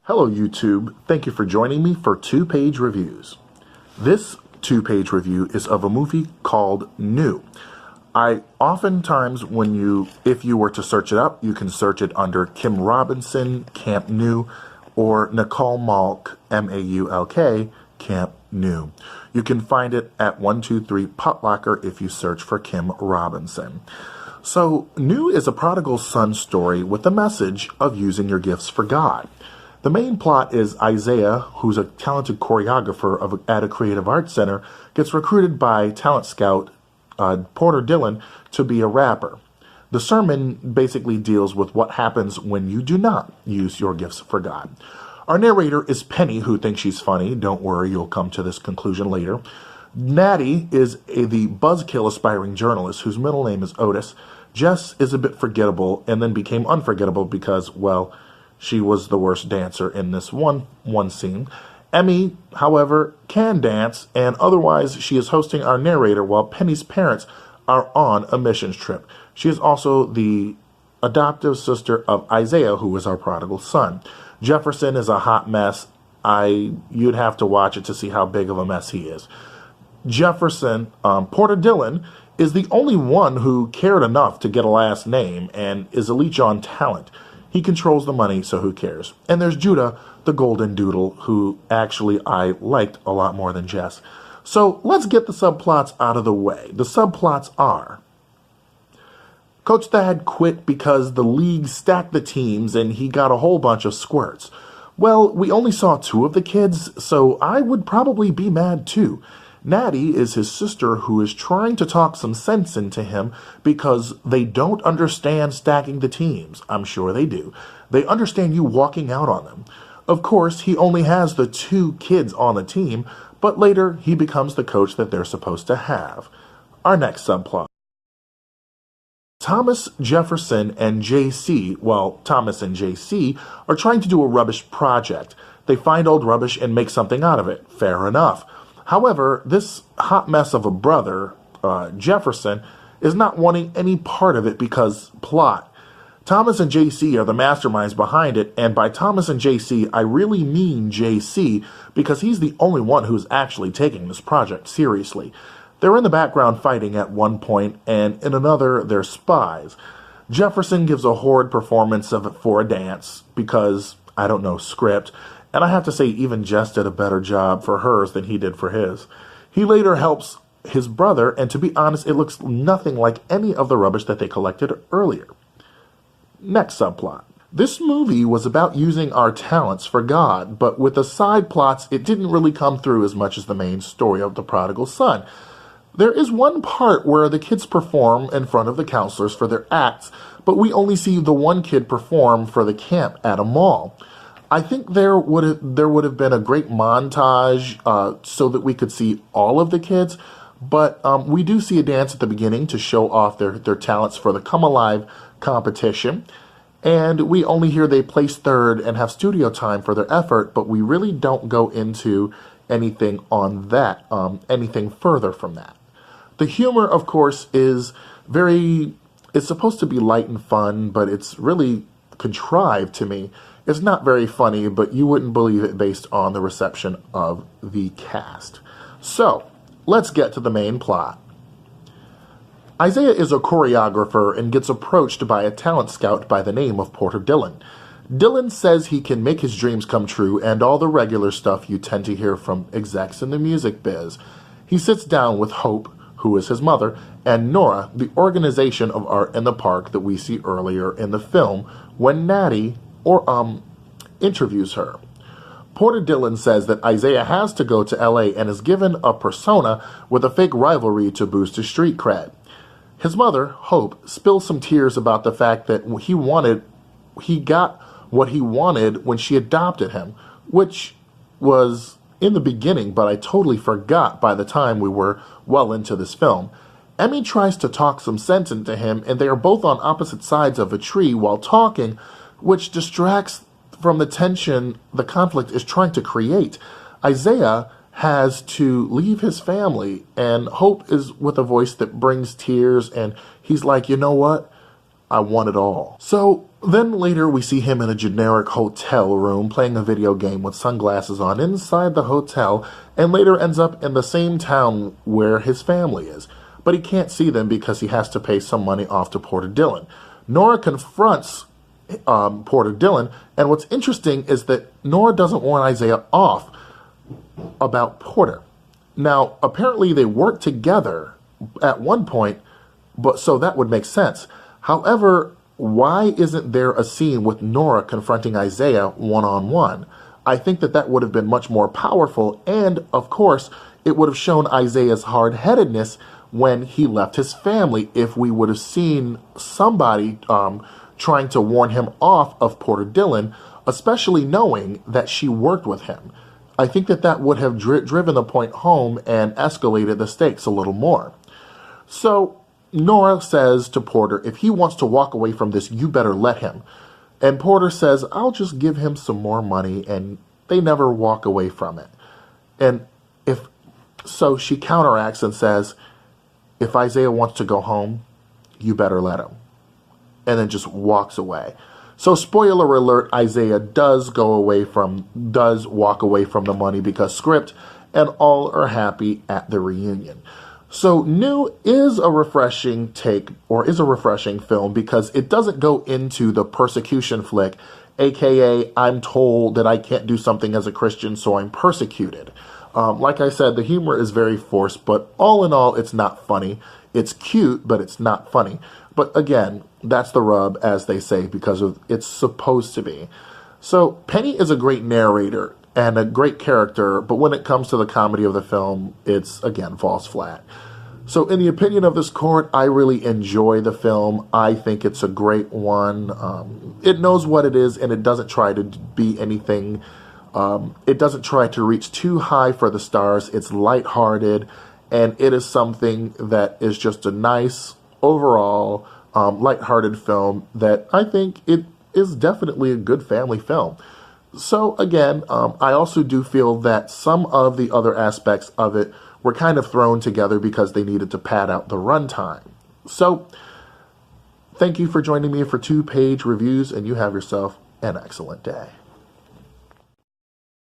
Hello YouTube, thank you for joining me for 2-page reviews. This 2-page review is of a movie called New. I oftentimes, if you were to search it up, you can search it under Kim Robinson, Camp New, or Nicole Malk, M-A-U-L-K, Camp New. You can find it at 123 Putlocker if you search for Kim Robinson. So, New is a prodigal son story with the message of using your gifts for God. The main plot is Isaiah, who's a talented choreographer at a creative arts center, gets recruited by talent scout Porter Dillon to be a rapper. The sermon basically deals with what happens when you do not use your gifts for God. Our narrator is Penny, who thinks she's funny. Don't worry, you'll come to this conclusion later. Natty is the buzzkill aspiring journalist whose middle name is Otis. Jess is a bit forgettable and then became unforgettable because, well, she was the worst dancer in this one scene. Emmy, however, can dance, and otherwise she is hosting our narrator while Penny's parents are on a missions trip. She is also the adoptive sister of Isaiah, who is our prodigal son. Jefferson is a hot mess. You'd have to watch it to see how big of a mess he is. Jefferson, Porter Dillon, is the only one who cared enough to get a last name and is a leech on talent. He controls the money, so who cares? And there's Judah, the golden doodle, who actually I liked a lot more than Jess. So let's get the subplots out of the way. The subplots are: Coach Thad quit because the league stacked the teams and he got a whole bunch of squirts. Well, we only saw 2 of the kids, so I would probably be mad too. Natty is his sister who is trying to talk some sense into him because they don't understand stacking the teams. I'm sure they do. They understand you walking out on them. Of course, he only has the 2 kids on the team, but later he becomes the coach that they're supposed to have. Our next subplot. Thomas, Jefferson, and JC, well, Thomas and JC, are trying to do a rubbish project. They find old rubbish and make something out of it. Fair enough. However, this hot mess of a brother, Jefferson, is not wanting any part of it because plot. Thomas and JC are the masterminds behind it, and by Thomas and JC, I really mean JC because he's the only one who's actually taking this project seriously. They're in the background fighting at one point, and in another, they're spies. Jefferson gives a horrid performance of it for a dance because, I don't know, script. And I have to say, even Jess did a better job for hers than he did for his. He later helps his brother, and to be honest, it looks nothing like any of the rubbish that they collected earlier. Next subplot. This movie was about using our talents for God, but with the side plots, it didn't really come through as much as the main story of the prodigal son. There is one part where the kids perform in front of the counselors for their acts, but we only see the one kid perform for the camp at a mall. I think there would have been a great montage so that we could see all of the kids, but we do see a dance at the beginning to show off their talents for the Come Alive competition, and we only hear they place 3rd and have studio time for their effort, but we really don't go into anything on that, anything further from that. The humor, of course, is it's supposed to be light and fun, but it's really contrived to me. It's not very funny, but you wouldn't believe it based on the reception of the cast. So, let's get to the main plot. Isaiah is a choreographer and gets approached by a talent scout by the name of Porter Dillon. Dillon says he can make his dreams come true and all the regular stuff you tend to hear from execs in the music biz. He sits down with Hope, who is his mother, and Nora, the organization of art in the park that we see earlier in the film when Natty interviews her. Porter Dillon says that Isaiah has to go to LA and is given a persona with a fake rivalry to boost his street cred. His mother, Hope, spills some tears about the fact that he got what he wanted when she adopted him, which was in the beginning, but I totally forgot by the time we were well into this film. Emmy tries to talk some sense into him, and they are both on opposite sides of a tree while talking, which distracts from the tension the conflict is trying to create. Isaiah has to leave his family, and Hope is with a voice that brings tears, and he's like, you know what? I want it all. So Then later we see him in a generic hotel room playing a video game with sunglasses on inside the hotel, and later ends up in the same town where his family is. But he can't see them because he has to pay some money off to Porter Dillon. Nora confronts Porter Dillon, and what's interesting is that Nora doesn't want Isaiah off about Porter. Now, apparently they worked together at one point, but so that would make sense. However, why isn't there a scene with Nora confronting Isaiah one-on-one? I think that that would have been much more powerful, and, of course, it would have shown Isaiah's hard-headedness when he left his family if we would have seen somebody trying to warn him off of Porter Dillon, especially knowing that she worked with him. I think that that would have driven the point home and escalated the stakes a little more. So Nora says to Porter, if he wants to walk away from this, you better let him. And Porter says, I'll just give him some more money, and they never walk away from it. And so she counteracts and says, if Isaiah wants to go home, you better let him. And then just walks away. So spoiler alert, Isaiah does walk away from the money because script, and all are happy at the reunion. So New is a refreshing take, or is a refreshing film, because it doesn't go into the persecution flick, aka I'm told that I can't do something as a Christian, so I'm persecuted. Like I said, the humor is very forced, but all in all, it's not funny. It's cute, but it's not funny. But again, that's the rub, as they say, because it's supposed to be. So Penny is a great narrator and a great character, but when it comes to the comedy of the film, it's, again, falls flat. So in the opinion of this court, I really enjoy the film. I think it's a great one. It knows what it is, and it doesn't try to be anything. It doesn't try to reach too high for the stars. It's lighthearted, and it is something that is just a nice, overall, lighthearted film that I think it is definitely a good family film. So again, I also do feel that some of the other aspects of it were kind of thrown together because they needed to pad out the runtime. So thank you for joining me for 2-page reviews, and you have yourself an excellent day.